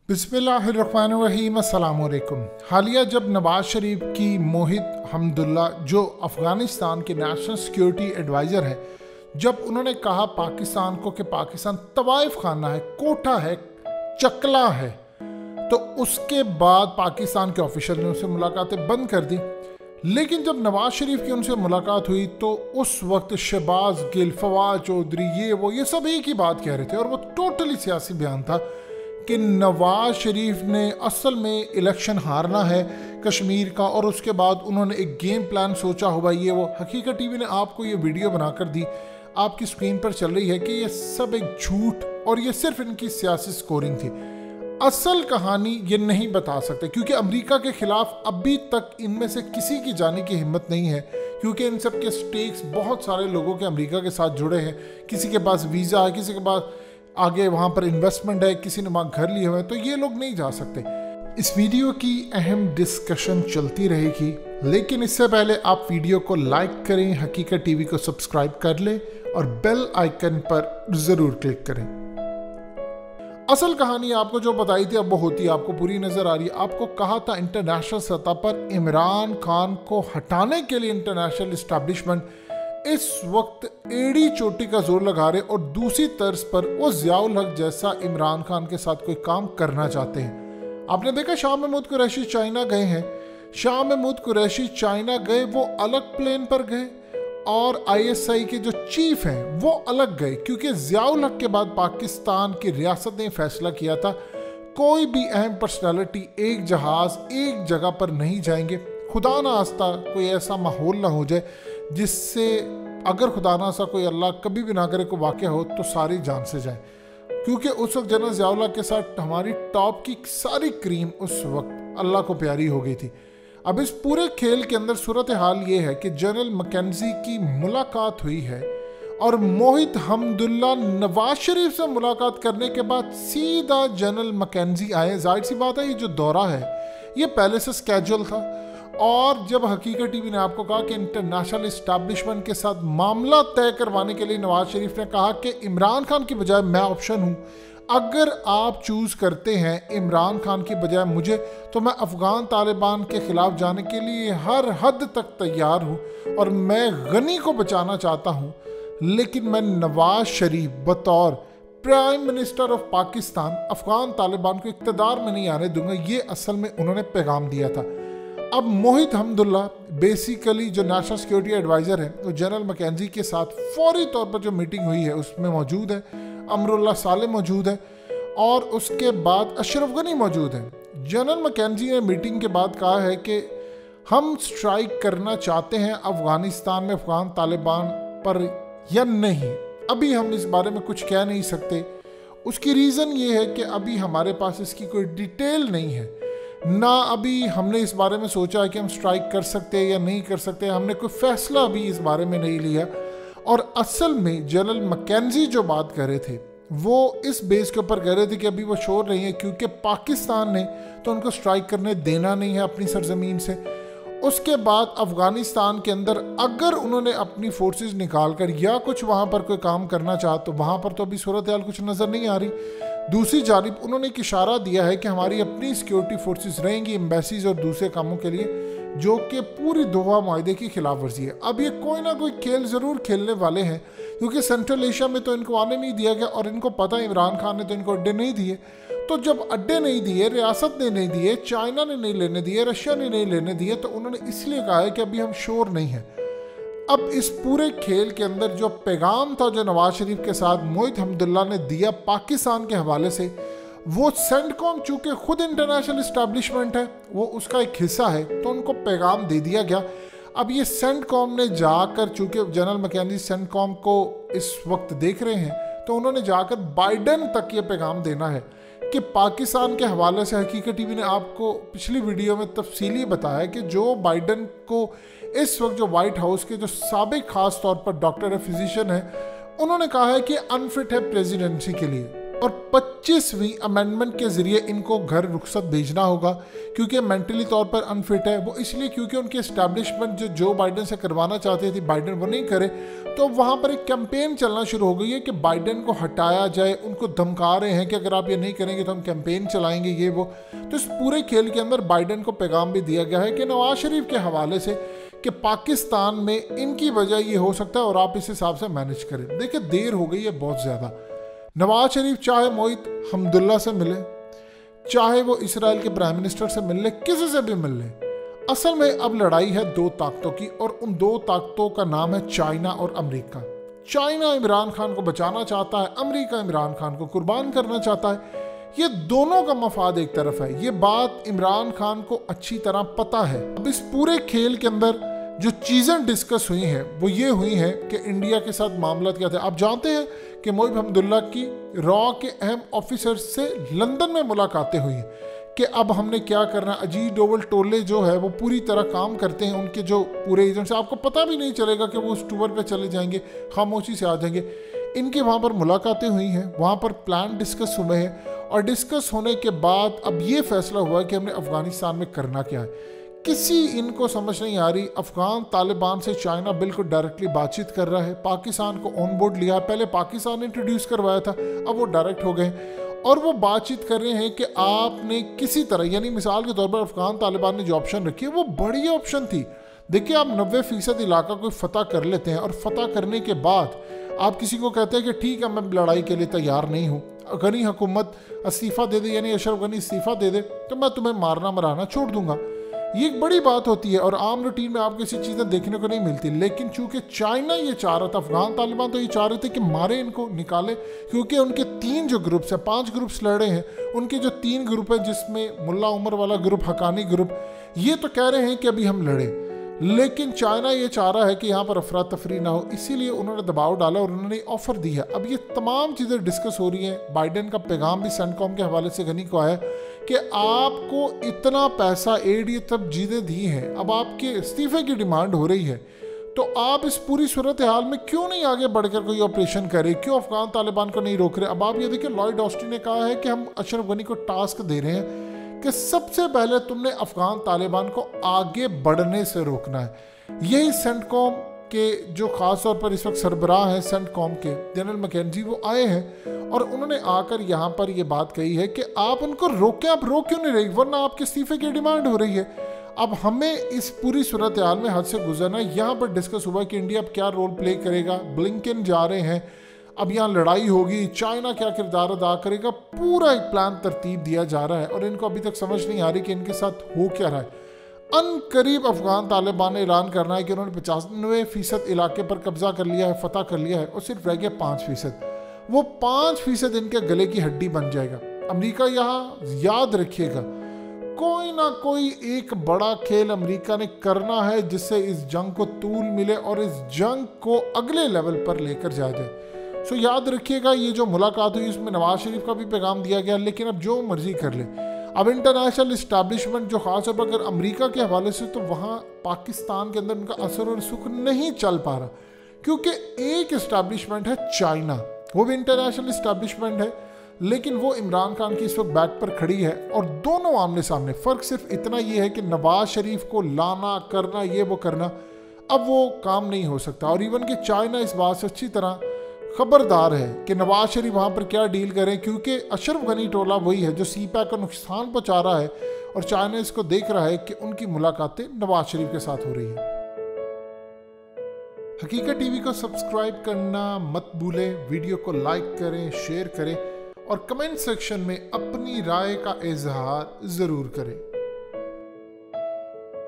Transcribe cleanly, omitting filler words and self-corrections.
बिस्मिल्लाहिर्रहमानिर्रहीम अस्सलाम वालेकुम। हालिया जब नवाज शरीफ की मोहित हमदुल्ला जो अफ़गानिस्तान के नेशनल सिक्योरिटी एडवाइज़र हैं, जब उन्होंने कहा पाकिस्तान को कि पाकिस्तान तवाइफ खाना है, कोठा है, चकला है, तो उसके बाद पाकिस्तान के ऑफिशियल ने उनसे मुलाकातें बंद कर दी। लेकिन जब नवाज शरीफ की उनसे मुलाकात हुई तो उस वक्त शहबाज गिल, फवाद चौधरी, ये सब एक ही बात कह रहे थे और वो टोटली सियासी बयान था कि नवाज शरीफ ने असल में इलेक्शन हारना है कश्मीर का, और उसके बाद उन्होंने एक गेम प्लान सोचा होगा। वो हकीकत टीवी ने आपको ये वीडियो बनाकर दी, आपकी स्क्रीन पर चल रही है कि ये सब एक झूठ और ये सिर्फ इनकी सियासी स्कोरिंग थी। असल कहानी ये नहीं बता सकते क्योंकि अमेरिका के खिलाफ अभी तक इनमें से किसी की जाने की हिम्मत नहीं है, क्योंकि इन सब के स्टेक्स बहुत सारे लोगों के अमेरिका के साथ जुड़े हैं। किसी के पास वीज़ा है, किसी के पास आगे वहाँ पर इन्वेस्टमेंट है, किसी ने वहाँ घर लिए हुए हैं, तो ये लोग नहीं जा सकते। इस वीडियो की अहम डिस्कशन चलती रहेगी, लेकिन इससे पहले आप वीडियो को लाइक करें, हकीकत टीवी को सब्सक्राइब कर लें और बेल आइकन पर ज़रूर क्लिक करें। असल कहानी आपको जो बताई थी अब वो होती आपको पूरी नज़र आ रही है। आपको कहा था इंटरनेशनल सतह पर इमरान खान को हटाने के लिए इंटरनेशनल इस्टेब्लिशमेंट इस वक्त एड़ी चोटी का जोर लगा रहे और दूसरी तर्ज पर वो ज़ियाउल हक जैसा इमरान खान के साथ कोई काम करना चाहते हैं। आपने देखा शाह महमूद कुरैशी चाइना गए हैं, शाह महमूद कुरैशी चाइना गए, वो अलग प्लेन पर गए और ISI के जो चीफ हैं वो अलग गए, क्योंकि ज़ियाउल हक के बाद पाकिस्तान की रियासत ने फैसला किया था कोई भी अहम पर्सनालिटी एक जहाज़ एक जगह पर नहीं जाएंगे। खुदा ना आस्ता कोई ऐसा माहौल ना हो जाए जिससे अगर खुदा ना सा कोई अल्लाह कभी भी ना करे को वाक़या हो तो सारी जान से जाए, क्योंकि उस वक्त जनरल ज़ियाउल हक के साथ हमारी टॉप की सारी क्रीम उस वक्त अल्लाह को प्यारी हो गई थी। अब इस पूरे खेल के अंदर सूरत हाल ये है कि जनरल मैकेंजी की मुलाकात हुई है और मोहित हमदुल्ला नवाज शरीफ से मुलाकात करने के बाद सीधा जनरल मैकेंजी आए। जाहिर सी बात है ये जो दौरा है ये पहले से स्केड्यूल था, और जब हकीकत टीवी ने आपको कहा कि इंटरनेशनल इस्टेब्लिशमेंट के साथ मामला तय करवाने के लिए नवाज शरीफ ने कहा कि इमरान खान की बजाय मैं ऑप्शन हूँ, अगर आप चूज़ करते हैं इमरान खान की बजाय मुझे तो मैं अफ़गान तालिबान के ख़िलाफ़ जाने के लिए हर हद तक तैयार हूँ और मैं गनी को बचाना चाहता हूँ, लेकिन मैं नवाज शरीफ बतौर prime minister of Pakistan Afghan Taliban को इक़्तिदार में नहीं आने दूंगा। ये असल में उन्होंने पैगाम दिया था। अब मोहित हमदुल्ला बेसिकली जो नेशनल सिक्योरिटी एडवाइज़र है वो जनरल मैकेंजी के साथ फौरी तौर पर जो मीटिंग हुई है उसमें मौजूद है, अमरुल्लाह साले मौजूद है और उसके बाद अशरफ गनी मौजूद है। जनरल मैकेंजी ने मीटिंग के बाद कहा है कि हम स्ट्राइक करना चाहते हैं अफ़गानिस्तान में अफ़गान तालिबान पर या नहीं, अभी हम इस बारे में कुछ कह नहीं सकते। उसकी रीज़न ये है कि अभी हमारे पास इसकी कोई डिटेल नहीं है, ना अभी हमने इस बारे में सोचा है कि हम स्ट्राइक कर सकते हैं या नहीं कर सकते, हमने कोई फैसला अभी इस बारे में नहीं लिया। और असल में जनरल मैकेंजी जो बात कर रहे थे वो इस बेस के ऊपर कह रहे थे कि अभी वो श्योर नहीं है, क्योंकि पाकिस्तान ने तो उनको स्ट्राइक करने देना नहीं है अपनी सरजमीन से। उसके बाद अफ़गानिस्तान के अंदर अगर उन्होंने अपनी फोर्सेस निकाल कर या कुछ वहाँ पर कोई काम करना चाहा तो वहाँ पर तो अभी सूरत हाल कुछ नज़र नहीं आ रही। दूसरी जानिब उन्होंने एक इशारा दिया है कि हमारी अपनी सिक्योरिटी फोर्सेस रहेंगी एम्बेसीज और दूसरे कामों के लिए, जो कि पूरी दोहा माहदे की खिलाफ वर्जी है। अब ये कोई ना कोई खेल ज़रूर खेलने वाले हैं, क्योंकि सेंट्रल एशिया में तो इनको आने नहीं दिया गया और इनको पता है इमरान खान ने तो इनको अड्डे नहीं दिए। तो जब अड्डे नहीं दिए, रियासत ने नहीं दिए, चाइना ने नहीं लेने दिए, रशिया ने नहीं लेने दिए, तो उन्होंने इसलिए कहा है कि अभी हम श्योर नहीं हैं। अब इस पूरे खेल के अंदर जो पैगाम था जो नवाज शरीफ के साथ मोहित हमदुल्ला ने दिया पाकिस्तान के हवाले से, वो सेंटकॉम चूँकि खुद इंटरनेशनल इस्टेब्लिशमेंट है वो उसका एक हिस्सा है, तो उनको पैगाम दे दिया गया। अब ये सेंटकॉम ने जाकर, चूँकि जनरल मैकेंजी सेंटकॉम को इस वक्त देख रहे हैं, तो उन्होंने जाकर बाइडन तक ये पैगाम देना है कि पाकिस्तान के हवाले से हकीकत टीवी ने आपको पिछली वीडियो में तफसीली बताया कि जो बाइडन को इस वक्त जो वाइट हाउस के जो साबिक खास तौर पर डॉक्टर है, फिजिशियन है, उन्होंने कहा है कि अनफिट है प्रेसिडेंसी के लिए। और 25वीं अमेंडमेंट के जरिए इनको घर रुखसत भेजना होगा, क्योंकि मेंटली तौर पर अनफिट है। वो इसलिए क्योंकि उनकी एस्टैब्लिशमेंट जो बाइडेन से करवाना चाहते थे, बाइडेन वो नहीं करे, तो वहाँ पर एक कैंपेन चलना शुरू हो गई है कि बाइडेन को हटाया जाए। उनको धमका रहे हैं कि अगर आप ये नहीं करेंगे तो हम कैंपेन चलाएंगे, ये वो। तो इस पूरे खेल के अंदर बाइडेन को पैगाम भी दिया गया है कि नवाज शरीफ के हवाले से कि पाकिस्तान में इनकी वजह ये हो सकता है और आप इस हिसाब से मैनेज करें। देखिए, देर हो गई है बहुत ज़्यादा। नवाज शरीफ चाहे मोहित हमदुल्ला से मिले, चाहे वो इसराइल के प्राइम मिनिस्टर से मिल ले, किसी से भी मिल ले, असल में अब लड़ाई है दो ताकतों की, और उन दो ताकतों का नाम है चाइना और अमेरिका। चाइना इमरान खान को बचाना चाहता है, अमेरिका इमरान खान को कुर्बान करना चाहता है। ये दोनों का मफाद एक तरफ है। ये बात इमरान खान को अच्छी तरह पता है। अब इस पूरे खेल के अंदर जो चीज़ें डिस्कस हुई हैं वो ये हुई हैं कि इंडिया के साथ मामला क्या थे। आप जानते हैं कि मोहिब हमदुल्ला की रॉ के अहम ऑफिसर से लंदन में मुलाकातें हुई हैं कि अब हमने क्या करना। अजीत डोवल टोले जो है वो पूरी तरह काम करते हैं, उनके जो पूरे एजेंट्स, आपको पता भी नहीं चलेगा कि वो उस टूर पे चले जाएंगे, खामोशी से आ जाएंगे। इनकी वहाँ पर मुलाकातें हुई हैं, वहाँ पर प्लान डिस्कस हुए हैं, और डिस्कस होने के बाद अब ये फैसला हुआ है कि हमने अफगानिस्तान में करना क्या है। किसी इनको समझ नहीं आ रही। अफगान तालिबान से चाइना बिल्कुल डायरेक्टली बातचीत कर रहा है, पाकिस्तान को ऑन बोर्ड लिया। पहले पाकिस्तान ने इंट्रोड्यूस करवाया था, अब वो डायरेक्ट हो गए और वो बातचीत कर रहे हैं कि आपने किसी तरह, यानी मिसाल के तौर पर अफगान तालिबान ने जो ऑप्शन रखी है वो बड़ी ऑप्शन थी। देखिए, आप 90% इलाका कोई फतह कर लेते हैं और फतह करने के बाद आप किसी को कहते हैं कि ठीक है, मैं लड़ाई के लिए तैयार नहीं हूँ, गनी हुकूमत इस्तीफ़ा दे दे, यानी अशरफ गनी इस्तीफ़ा दे दे, तो मैं तुम्हें मारना मराना छोड़ दूंगा। ये एक बड़ी बात होती है और आम रूटीन में आपको ऐसी चीज़ें देखने को नहीं मिलती। लेकिन चूंकि चाइना ये चाह रहा था, अफगान तालिबान तो ये चाह रहे थे कि मारे इनको, निकाले, क्योंकि उनके 3 जो ग्रुप्स हैं, 5 ग्रुप्स लड़े हैं, उनके जो 3 ग्रुप हैं जिसमें मुल्ला उमर वाला ग्रुप, हकानी ग्रुप, ये तो कह रहे हैं कि अभी हम लड़े। लेकिन चाइना ये चाह रहा है कि यहाँ पर अफरा तफरी ना हो, इसीलिए उन्होंने दबाव डाला और उन्होंने ऑफर दी है। अब ये तमाम चीज़ें डिस्कस हो रही हैं। बाइडेन का पैगाम भी सेंटकॉम के हवाले से गनी को आया कि आपको इतना पैसा एड ये तब चीज़ें दी हैं, अब आपके इस्तीफे की डिमांड हो रही है, तो आप इस पूरी सूरत हाल में क्यों नहीं आगे बढ़कर कोई ऑपरेशन करें, क्यों अफगान तालिबान को नहीं रोक रहे। अब आप ये देखिए, लॉयड ऑस्टिन ने कहा है कि हम अशरफ गनी को टास्क दे रहे हैं कि सबसे पहले तुमने अफगान तालिबान को आगे बढ़ने से रोकना है। यही सेंटकॉम के जो ख़ास तौर पर इस वक्त सरबराह हैं सेंटकॉम के, जनरल मैकेंजी, वो आए हैं और उन्होंने आकर यहाँ पर ये बात कही है कि आप उनको रोकें, आप रोक क्यों नहीं रही, वरना आपके इस्तीफे की डिमांड हो रही है। अब हमें इस पूरी सूरत हाल में हद से गुजरना है। यहाँ पर डिस्कस हुआ कि इंडिया अब क्या रोल प्ले करेगा, ब्लिंकन जा रहे हैं, अब यहाँ लड़ाई होगी, चाइना क्या किरदार अदा करेगा, पूरा एक प्लान तरतीब दिया जा रहा है और इनको अभी तक समझ नहीं आ रही कि इनके साथ हो क्या रहा है। अनकरीब अफगान तालिबान ने ऐलान करना है कि उन्होंने 95% इलाके पर कब्जा कर लिया है, फतह कर लिया है, और सिर्फ रह गया 5%। वो 5% इनके गले की हड्डी बन जाएगा। अमेरिका यहाँ याद रखिएगा, कोई ना कोई एक बड़ा खेल अमेरिका ने करना है जिससे इस जंग को तूल मिले और इस जंग को अगले लेवल पर लेकर जाया जाए। सो याद रखिएगा, ये जो मुलाकात हुई उसमें नवाज शरीफ का भी पैगाम दिया गया, लेकिन अब जो मर्जी कर ले, अब इंटरनेशनल इस्टेब्लिशमेंट जो खास तौर पर अगर अमेरिका के हवाले से, तो वहाँ पाकिस्तान के अंदर उनका असर और सुख नहीं चल पा रहा, क्योंकि एक इस्टेब्लिशमेंट है चाइना, वो भी इंटरनेशनल इस्टेब्लिशमेंट है, लेकिन वो इमरान खान की इस वक्त बैक पर खड़ी है और दोनों आमने सामने। फ़र्क सिर्फ इतना ये है कि नवाज शरीफ को लाना करना, ये वो करना, अब वो काम नहीं हो सकता। और इवन कि चाइना इस बात से अच्छी तरह खबरदार है कि नवाज शरीफ वहाँ पर क्या डील करें, क्योंकि अशरफ गनी टोला वही है जो सीपैक को नुकसान पहुँचा रहा है और चाइना इसको देख रहा है कि उनकी मुलाकातें नवाज शरीफ के साथ हो रही हैं। हकीकत टीवी को सब्सक्राइब करना मत भूलें, वीडियो को लाइक करें, शेयर करें और कमेंट सेक्शन में अपनी राय का इजहार ज़रूर करें।